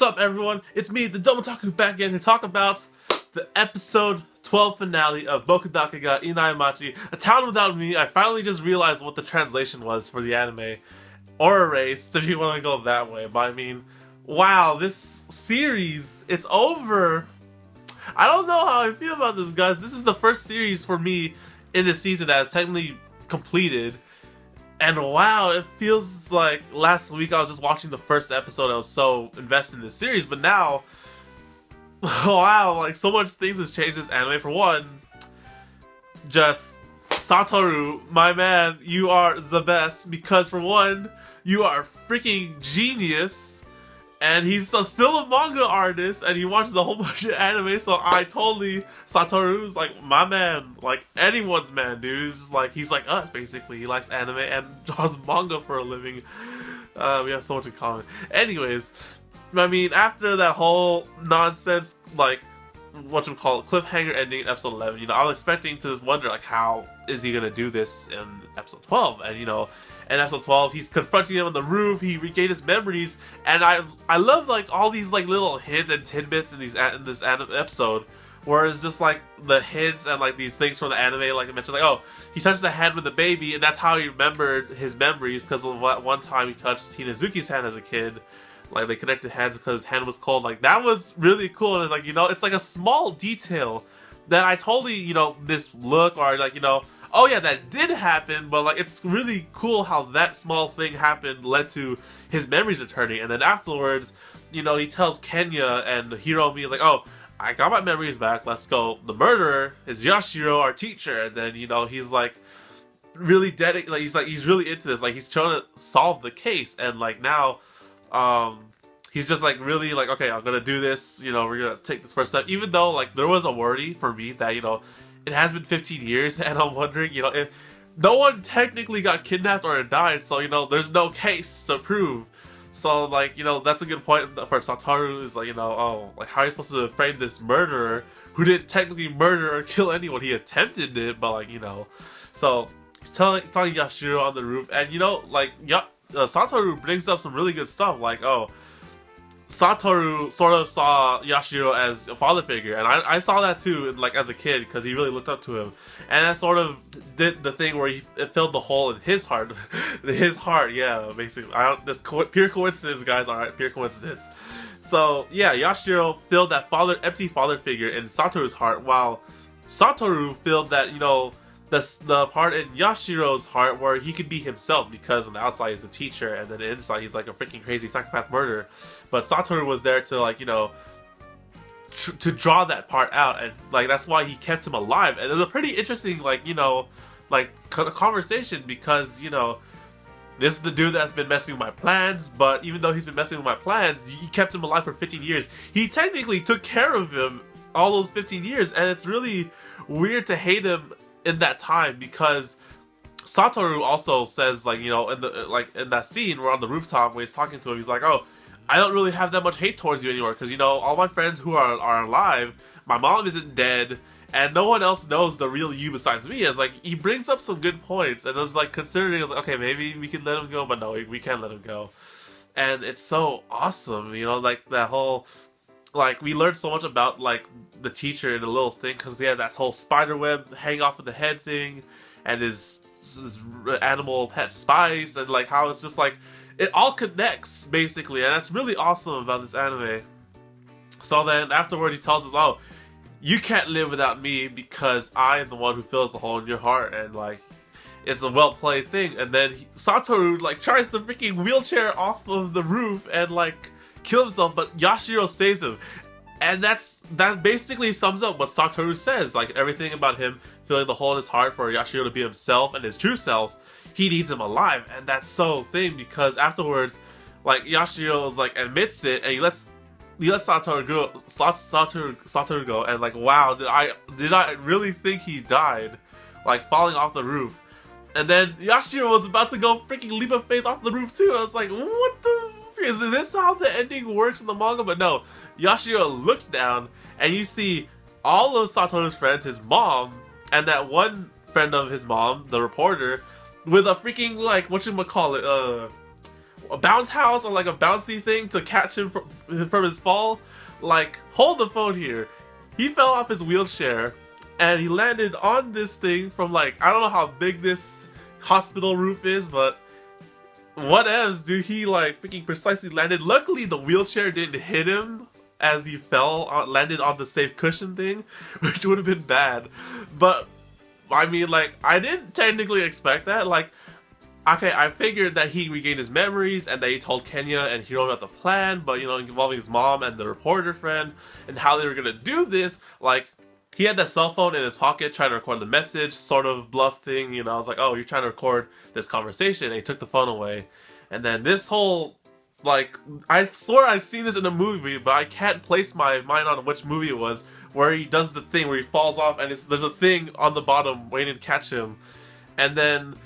up, everyone? It's me, the Double Taku, back again to talk about the episode 12 finale of Boku Dake ga Inai Machi, A Town Without Me. I finally just realized what the translation was for the anime, or erased, if you want to go that way. But I mean, wow, this series, it's over. I don't know how I feel about this, guys. This is the first series for me in this season that is technically completed. And wow, it feels like last week I was just watching the first episode. I was so invested in this series, but now, wow, like so much things has changed this anime. For one, just Satoru, my man, you are the best, because for one, you are a freaking genius. And he's still a manga artist, and he watches a whole bunch of anime, so Satoru's like my man, like anyone's man, dude. He's like us, basically. He likes anime and draws manga for a living. We have so much in common. Anyways, I mean, after that whole nonsense, like, cliffhanger ending in episode 11, you know, I was expecting to wonder, like, how is he gonna do this in episode 12? And, you know, in episode 12, he's confronting him on the roof, he regained his memories, and I love, like, all these, like, little hints and tidbits in this episode, where it's just, like, the hints and, like, these things from the anime, like I mentioned, like, oh, he touched the hand with the baby, and that's how he remembered his memories, because of one time he touched Hinazuki's hand as a kid. Like, they connected hands because his hand was cold. Like, that was really cool. And it's like, you know, it's like a small detail that I totally, you know, this look, or like, you know, oh yeah, that did happen, but like, it's really cool how that small thing happened led to his memories returning. And then afterwards, you know, he tells Kenya and Hiromi, like, oh, I got my memories back, let's go. The murderer is Yashiro, our teacher. And then, you know, he's like really dedicated, like he's really into this, like he's trying to solve the case. And like now, he's just like really like, okay, I'm gonna do this, you know, we're gonna take this first step, even though like there was a worry for me that, you know, it has been 15 years and I'm wondering, you know, if no one technically got kidnapped or died, so, you know, there's no case to prove. So like, you know, that's a good point for Satoru, is like, you know, oh, like how are you supposed to frame this murderer who didn't technically murder or kill anyone? He attempted it, but like, you know, so he's telling Yashiro on the roof, and you know, like, Satoru brings up some really good stuff, like, oh, Satoru sort of saw Yashiro as a father figure, and I saw that too, like, as a kid, because he really looked up to him, and that sort of did the thing where it filled the hole in his heart, yeah, basically. This pure coincidence, guys, alright, pure coincidence. So, yeah, Yashiro filled that empty father figure in Satoru's heart, while Satoru filled that, you know, the part in Yashiro's heart where he could be himself, because on the outside he's the teacher, and then the inside he's like a freaking crazy psychopath murderer. But Satoru was there to, like, you know, to draw that part out, and like that's why he kept him alive. And it was a pretty interesting, like, you know, like conversation, because, you know, this is the dude that's been messing with my plans, but even though he's been messing with my plans, he kept him alive for 15 years. He technically took care of him all those 15 years, and it's really weird to hate him in that time, because Satoru also says, like, you know, in that scene where on the rooftop when he's talking to him, he's like, oh, I don't really have that much hate towards you anymore, because, you know, all my friends who are alive, my mom isn't dead, and no one else knows the real you besides me. It's like, he brings up some good points, and it was like, considering, it was like, okay, maybe we can let him go, but no, we can't let him go. And it's so awesome, you know, like that whole, like, we learned so much about, like, the teacher in the little thing, because he had that whole spider web hang off of the head thing, and his animal pet Spice, and like how it's just like, it all connects, basically, and that's really awesome about this anime. So then afterward he tells us, oh, you can't live without me, because I am the one who fills the hole in your heart, and like, it's a well-played thing. And then Satoru, like, tries to freaking wheelchair off of the roof and like kill himself, but Yashiro saves him. And that basically sums up what Satoru says, like, everything about him filling the hole in his heart for Yashiro to be himself and his true self. He needs him alive, and that's so thing, because afterwards, like, Yashiro is like, admits it, and he lets Satoru go, and like, wow, did I really think he died, like, falling off the roof? And then Yashiro was about to go freaking leap of faith off the roof too. I was like, what the? Is this how the ending works in the manga? But no, Yashiro looks down, and you see all of Satoru's friends, his mom, and that one friend of his mom, the reporter, with a freaking, like, whatchamacallit, a bounce house or like a bouncy thing to catch him from his fall. Like, hold the phone here. He fell off his wheelchair and he landed on this thing from like, I don't know how big this hospital roof is, but whatevs, dude. He like freaking precisely landed. Luckily the wheelchair didn't hit him as he fell, landed on the safe cushion thing, which would have been bad. But I mean, like, I didn't technically expect that. Like, okay, I figured that he regained his memories and that he told Kenya and Hiro about the plan, but, you know, involving his mom and the reporter friend and how they were gonna do this, like, he had that cell phone in his pocket trying to record the message, sort of bluff thing, you know. I was like, oh, you're trying to record this conversation, and he took the phone away. And then this whole, like, I swear I've seen this in a movie, but I can't place my mind on which movie it was, where he does the thing where he falls off and there's a thing on the bottom waiting to catch him. And then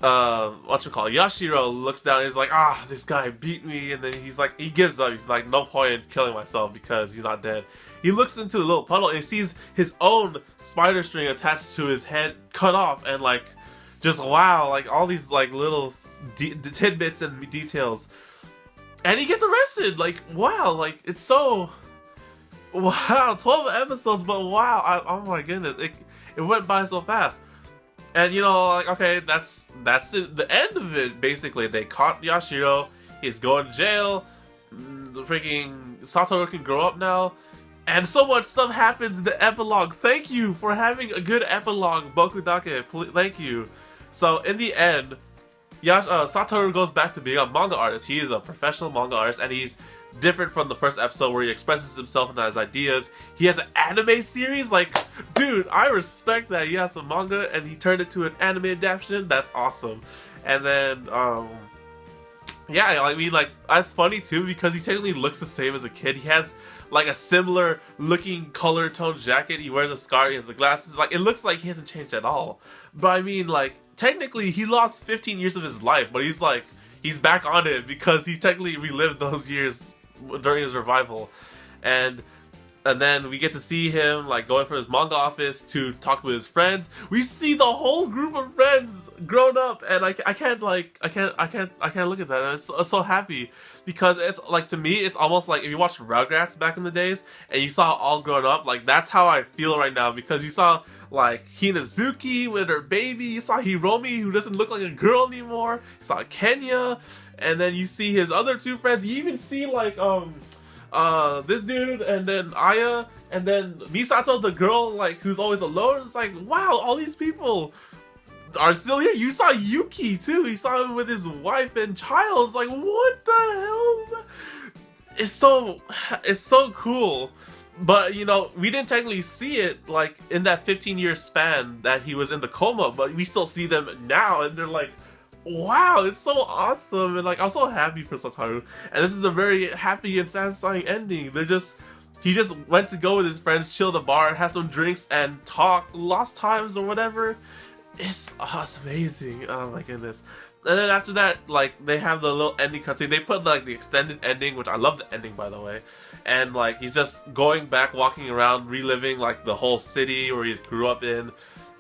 Yashiro looks down and he's like, ah, this guy beat me, and then he's like, he gives up. He's like, no point in killing myself because he's not dead. He looks into the little puddle and he sees his own spider string attached to his head cut off, and like, just wow, like all these like little tidbits and details. And he gets arrested. Like, wow, like, it's so, wow, 12 episodes, but wow, oh my goodness, it went by so fast. And, you know, like, okay, that's the end of it, basically. They caught Yashiro, he's going to jail, the freaking Satoru can grow up now, and so much stuff happens in the epilogue. Thank you for having a good epilogue, Boku Dake, thank you. So, in the end, Satoru goes back to being a manga artist. He is a professional manga artist, and he's different from the first episode where he expresses himself and his ideas. He has an anime series. Like, dude, I respect that. He has a manga and he turned it to an anime adaptation. That's awesome. And then, yeah, I mean, like, that's funny too because he technically looks the same as a kid. He has like a similar looking color tone jacket. He wears a scarf. He has the glasses. Like, it looks like he hasn't changed at all. But I mean, like, technically he lost 15 years of his life, but he's like, he's back on it because he technically relived those years during his revival. And then we get to see him like going from his manga office to talk with his friends. We see the whole group of friends grown up, and I can't look at that. I'm so happy because it's like, to me, it's almost like if you watched Rugrats back in the days and you saw all grown up. Like, that's how I feel right now, because you saw like Hinazuki with her baby, you saw Hiromi who doesn't look like a girl anymore, you saw Kenya, and then you see his other two friends. You even see like this dude, and then Aya, and then Misato, the girl like who's always alone. It's like, wow, all these people are still here. You saw Yuki too. You saw him with his wife and child. It's like, what the hell is that? It's so cool. But, you know, we didn't technically see it, like, in that 15-year span that he was in the coma, but we still see them now, and they're like, wow, it's so awesome, and, like, I'm so happy for Satoru. And this is a very happy and satisfying ending. He just went to go with his friends, chill at the bar, have some drinks, and talk lost times or whatever. It's amazing. Oh my goodness. And then after that, like, they have the little ending cutscene. They put, like, the extended ending, which I love the ending, by the way. And, like, he's just going back, walking around, reliving, like, the whole city where he grew up in.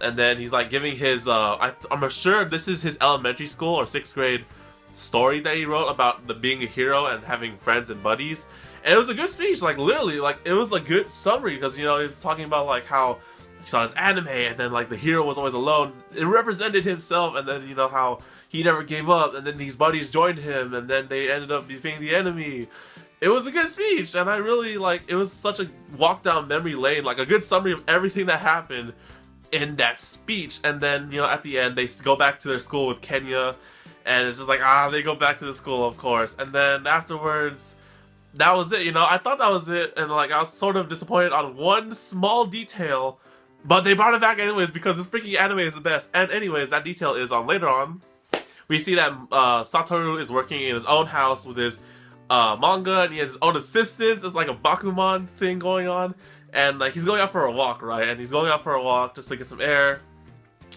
And then he's, like, giving his, I'm sure this is his elementary school or 6th grade story that he wrote about being a hero and having friends and buddies. And it was a good speech, like, literally, like, it was a good summary, because, you know, he's talking about, like, how he saw his anime, and then, like, the hero was always alone. It represented himself, and then, you know, how he never gave up, and then these buddies joined him, and then they ended up defeating the enemy. It was a good speech, and I really, like, it was such a walk down memory lane, like, a good summary of everything that happened in that speech. And then, you know, at the end, they go back to their school with Kenya, and it's just like, they go back to the school, of course. And then afterwards, that was it, you know. I thought that was it, and, like, I was sort of disappointed on one small detail, but they brought it back anyways, because this freaking anime is the best. And anyways, that detail is on later on. We see that Satoru is working in his own house with his manga, and he has his own assistants. It's like a Bakuman thing going on. And, like, he's going out for a walk, right? And he's going out for a walk just to get some air.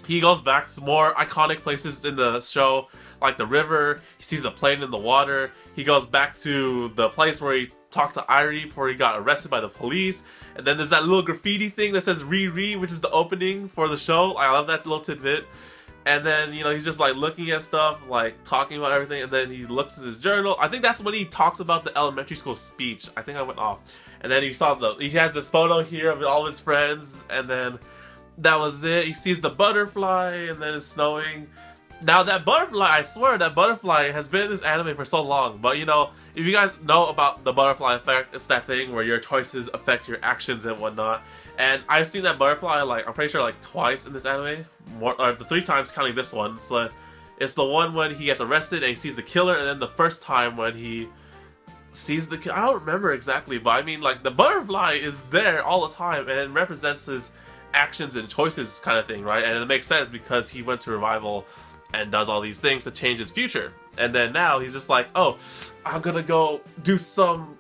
He goes back to some more iconic places in the show, like the river. He sees a plane in the water. He goes back to the place where he talked to Irie before he got arrested by the police. And then there's that little graffiti thing that says Riri, which is the opening for the show. I love that little tidbit. And then, you know, he's just like looking at stuff, like talking about everything, and then he looks at his journal. I think that's when he talks about the elementary school speech. I think I went off. And then he has this photo here of all his friends, and then that was it. He sees the butterfly, and then it's snowing. Now that butterfly, I swear, that butterfly has been in this anime for so long. But you know, if you guys know about the butterfly effect, it's that thing where your choices affect your actions and whatnot. And I've seen that butterfly, like, I'm pretty sure, like, twice in this anime. The 3 times counting this one. So it's the one when he gets arrested and he sees the killer, and then the first time when he sees the killer. I don't remember exactly, but I mean, like, the butterfly is there all the time, and it represents his actions and choices kind of thing, right? And it makes sense because he went to revival and does all these things to change his future. And then now he's just like, oh, I'm gonna go do some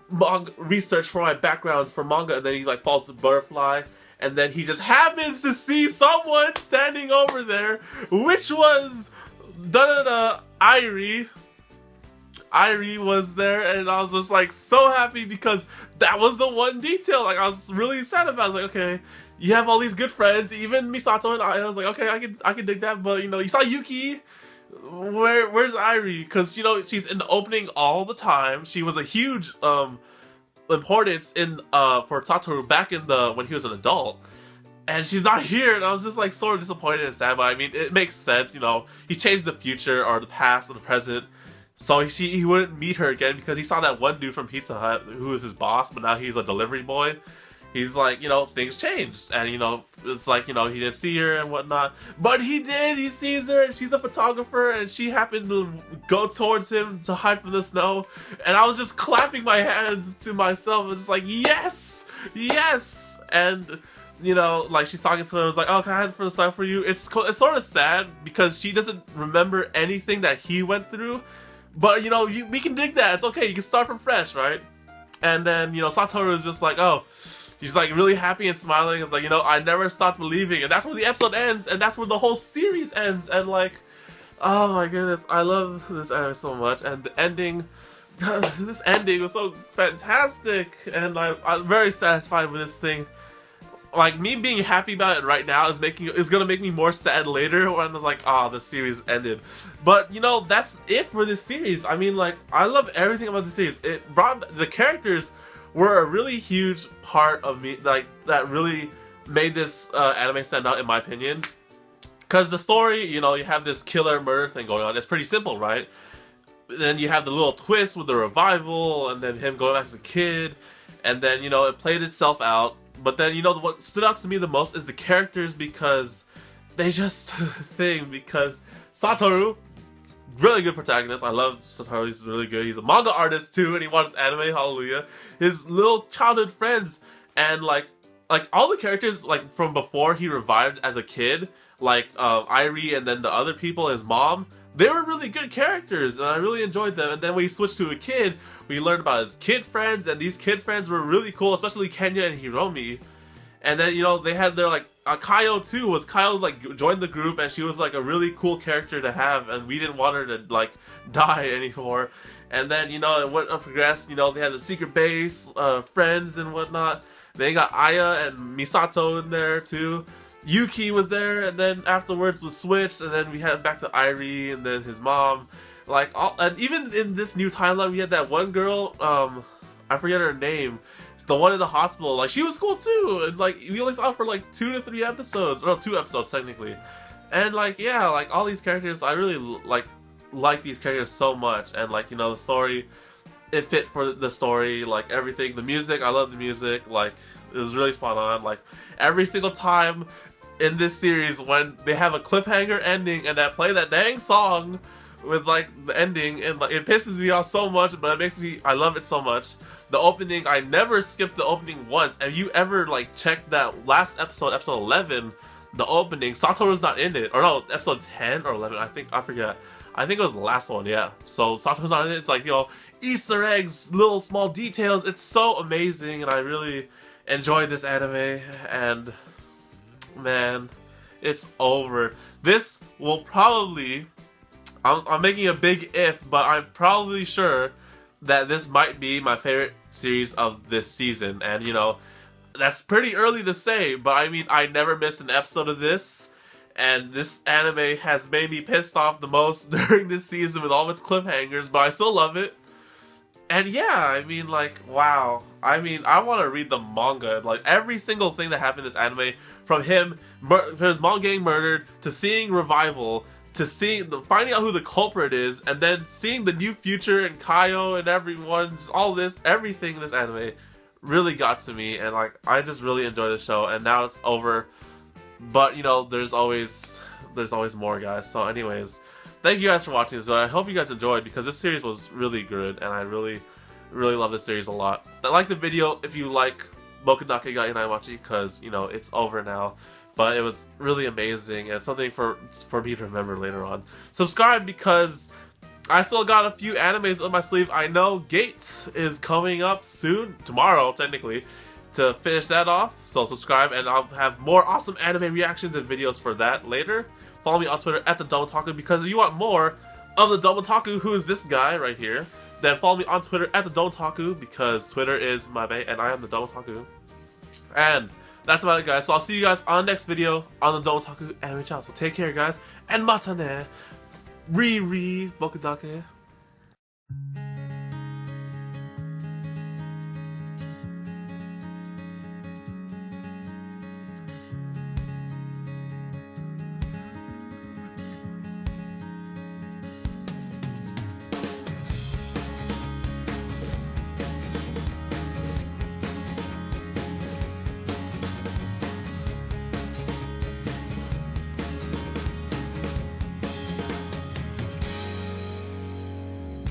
research for my backgrounds for manga. And then he like follows the butterfly, and then he just happens to see someone standing over there, which was Irie. Irie was there, and I was just like so happy because that was the one detail like I was really sad about. I was like, okay, you have all these good friends, even Misato and I was like, okay, I can dig that, but you know, you saw Yuki. Where's Irie? Because you know she's in the opening all the time. She was a huge importance in for Satoru back in when he was an adult, and she's not here. And I was just like sort of disappointed and sad. But I mean, it makes sense. You know, he changed the future or the past or the present, so he wouldn't meet her again because he saw that one dude from Pizza Hut who was his boss, but now he's a delivery boy. He's like, you know, things changed, and you know, it's like, you know, he didn't see her and whatnot, but he did. He sees her, and she's a photographer, and she happened to go towards him to hide from the snow, and I was just clapping my hands to myself, and just like, yes, yes, and you know, like she's talking to him, I was like, oh, can I hide from the snow for you? It's sort of sad because she doesn't remember anything that he went through, but you know, we can dig that. It's okay. You can start from fresh, right? And then you know, Satoru is just like, oh. She's like really happy and smiling. It's like, you know, I never stopped believing. And that's where the episode ends. And that's where the whole series ends. And like, oh my goodness. I love this anime so much. And the ending, this ending was so fantastic. And I'm very satisfied with this thing. Like, me being happy about it right now is gonna make me more sad later when I was like, oh, the series ended. But, you know, that's it for this series. I mean, like, I love everything about the series. It brought the characters were a really huge part of me, like, that really made this anime stand out, in my opinion. Because the story, you know, you have this killer murder thing going on. It's pretty simple, right? Then you have the little twist with the revival, and then him going back as a kid, and then, you know, it played itself out. But then, you know, what stood out to me the most is the characters, because they just thing, because Satoru, really good protagonist. I love Satoru. He's really good. He's a manga artist too, and he watches anime. Hallelujah. His little childhood friends, and like all the characters like from before he revived as a kid, like Irie and then the other people, his mom. They were really good characters, and I really enjoyed them. And then when he switched to a kid, we learned about his kid friends, and these kid friends were really cool, especially Kenya and Hiromi. And then, you know, they had their, like, Kaio too, Kaio, like, joined the group, and she was, like, a really cool character to have, and we didn't want her to, like, die anymore. And then, you know, it went and progressed, you know, they had the secret base, friends and whatnot. Then you got Aya and Misato in there, too. Yuki was there, and then afterwards was switched, and then we had back to Irie, and then his mom. Like, and even in this new timeline, we had that one girl, I forget her name. The one in the hospital, like, she was cool too, and like we only saw her for like 2 to 3 episodes, or no, 2 episodes technically, and like, yeah, like all these characters, I really like these characters so much, and like, you know, the story, it fit for the story, like everything, the music, I love the music, like it was really spot on, like every single time in this series when they have a cliffhanger ending and that play that dang song with like the ending, and like it pisses me off so much, but it makes me, I love it so much. The opening, I never skipped the opening once. Have you ever like checked that last episode, episode 11, the opening, Satoru's not in it, or no, episode 10 or 11, I forget. I think it was the last one, yeah. So Satoru's not in it. It's like, you know, Easter eggs, little small details. It's so amazing, and I really enjoyed this anime, and man, it's over. This will probably, I'm making a big if, but I'm probably sure that this might be my favorite series of this season. And you know, that's pretty early to say, but I mean, I never missed an episode of this, And this anime has made me pissed off the most during this season with all its cliffhangers, but I still love it. And yeah, I mean, like, wow. I mean, I want to read the manga. Like, every single thing that happened in this anime, from his mom getting murdered, to seeing Revival, to finding out who the culprit is, and then seeing the new future and Kaio and everyone, just all this, everything in this anime really got to me. And, like, I just really enjoy the show. And now it's over. But, you know, there's always more, guys. So anyways, thank you guys for watching this video. I hope you guys enjoyed, because this series was really good, and I really love this series a lot. Like the video if you like Boku Dake ga Inai Machi, because, you know, it's over now. But it was really amazing, and something for me to remember later on. Subscribe, because I still got a few animes on my sleeve. I know Gates is coming up soon, tomorrow technically, to finish that off. So subscribe, and I'll have more awesome anime reactions and videos for that later. Follow me on Twitter at the Domotaku, because if you want more of the Domotaku, who is this guy right here, then follow me on Twitter at the Domotaku, because Twitter is my bae and I am the Domotaku. And that's about it, guys. So I'll see you guys on the next video on the Domotaku anime channel. So take care, guys, and mata ne. Boku Dake.